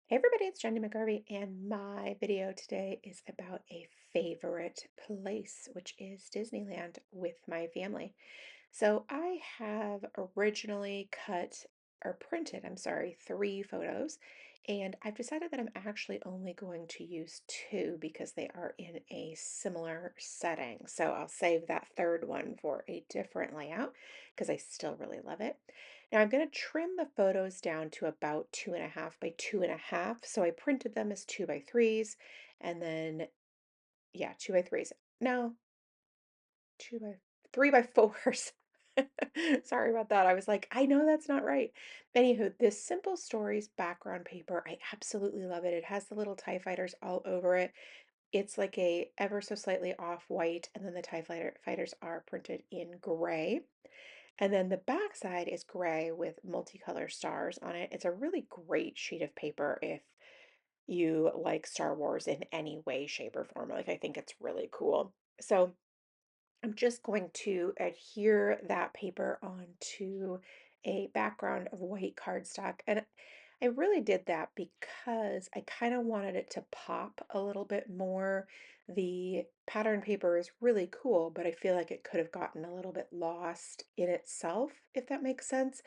Hey everybody, it's Jenny McGarvey, and my video today is about a favorite place, which is Disneyland with my family. So I have originally cut or printed, I'm sorry, three photos, and I've decided that I'm actually only going to use two because they are in a similar setting. So I'll save that third one for a different layout because I still really love it. Now I'm going to trim the photos down to about 2.5 by 2.5. So I printed them as 2 by 3s and then, yeah, 2 by 3s. No, 3 by 4s. Sorry about that. I was like, I know that's not right. Anywho, this Simple Stories background paper, I absolutely love it. It has the little TIE fighters all over it. It's like a ever so slightly off white, and then the fighters are printed in gray. And then the back side is gray with multicolor stars on it. It's a really great sheet of paper if you like Star Wars in any way, shape, or form. Like, I think it's really cool. So I'm just going to adhere that paper onto a background of white cardstock. And I really did that because I kind of wanted it to pop a little bit more. The pattern paper is really cool, but I feel like it could have gotten a little bit lost in itself, if that makes sense,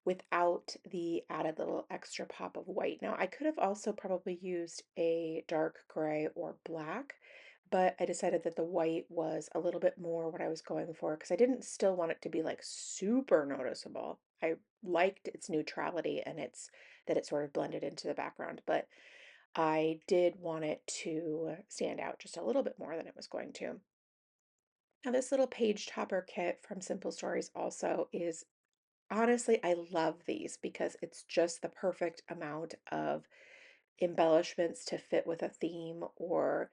without the added little extra pop of white. Now, I could have also probably used a dark gray or black, but I decided that the white was a little bit more what I was going for because I didn't still want it to be like super noticeable. I liked its neutrality and its that it sort of blended into the background, but I did want it to stand out just a little bit more than it was going to. Now, this little page topper kit from Simple Stories also is honestly, I love these because it's just the perfect amount of embellishments to fit with a theme or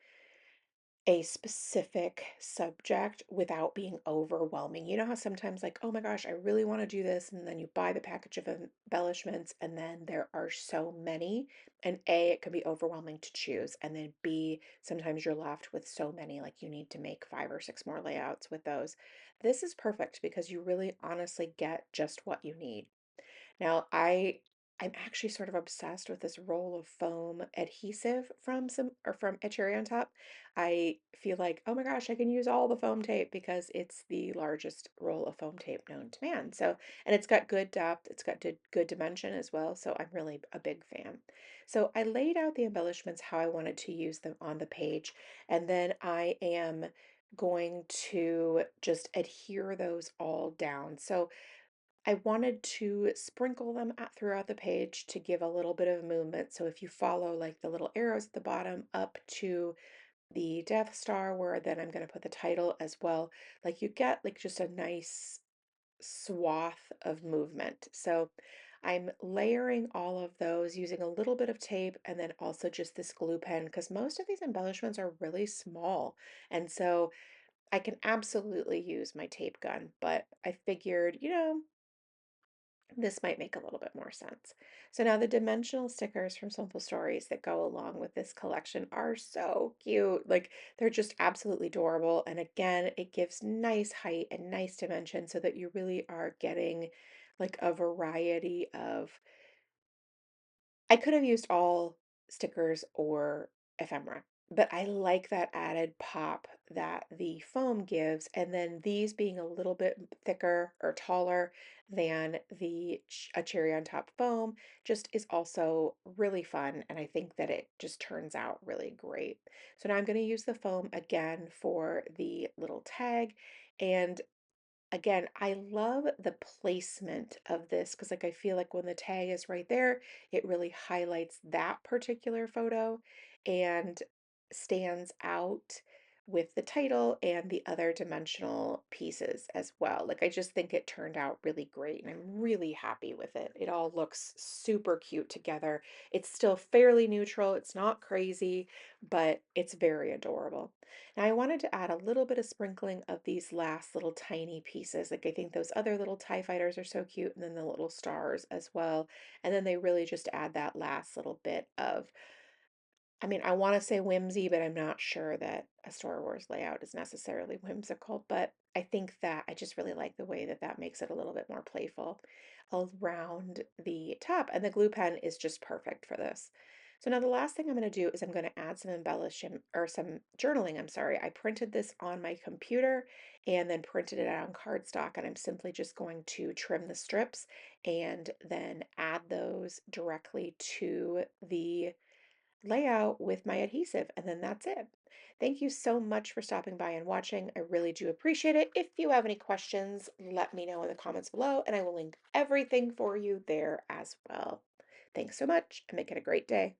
a specific subject without being overwhelming. You know how sometimes, like, oh my gosh, I really want to do this, and then you buy the package of embellishments, and then there are so many, and A, it can be overwhelming to choose, and then B, sometimes you're left with so many, like you need to make 5 or 6 more layouts with those. This is perfect because you really honestly get just what you need. Now, I'm actually sort of obsessed with this roll of foam adhesive from a Cherry on Top. I feel like, oh my gosh, I can use all the foam tape because it's the largest roll of foam tape known to man. So, and it's got good depth, it's got good dimension as well. So I'm really a big fan. So I laid out the embellishments how I wanted to use them on the page, and then I am going to just adhere those all down. So I wanted to sprinkle them throughout the page to give a little bit of movement. So if you follow like the little arrows at the bottom up to the Death Star, where then I'm going to put the title as well, like you get like just a nice swath of movement. So I'm layering all of those using a little bit of tape and then also just this glue pen because most of these embellishments are really small. And so I can absolutely use my tape gun, but I figured, this might make a little bit more sense. So now the dimensional stickers from Simple Stories that go along with this collection are so cute. Like they're just absolutely adorable. And again, it gives nice height and nice dimension so that you really are getting like a variety of I could have used all stickers or ephemera, but I like that added pop that the foam gives, and then these being a little bit thicker or taller than a cherry on top foam just is also really fun, and I think that it just turns out really great. So now I'm going to use the foam again for the little tag, and again, I love the placement of this because, like, I feel like when the tag is right there, it really highlights that particular photo and stands out with the title and the other dimensional pieces as well. Like, I just think it turned out really great and I'm really happy with it. It all looks super cute together. It's still fairly neutral, it's not crazy, but it's very adorable. Now I wanted to add a little bit of sprinkling of these last little tiny pieces. Like I think those other little TIE fighters are so cute, and then the little stars as well. And then they really just add that last little bit of, I mean, I want to say whimsy, but I'm not sure that a Star Wars layout is necessarily whimsical, but I think that I just really like the way that that makes it a little bit more playful around the top, and the glue pen is just perfect for this. So now the last thing I'm going to do is I'm going to add some embellishment or some journaling. I'm sorry. I printed this on my computer and then printed it out on cardstock, and I'm simply just going to trim the strips and then add those directly to the layout with my adhesive, and then that's it. Thank you so much for stopping by and watching. I really do appreciate it. If you have any questions, let me know in the comments below, and I will link everything for you there as well. Thanks so much, and make it a great day.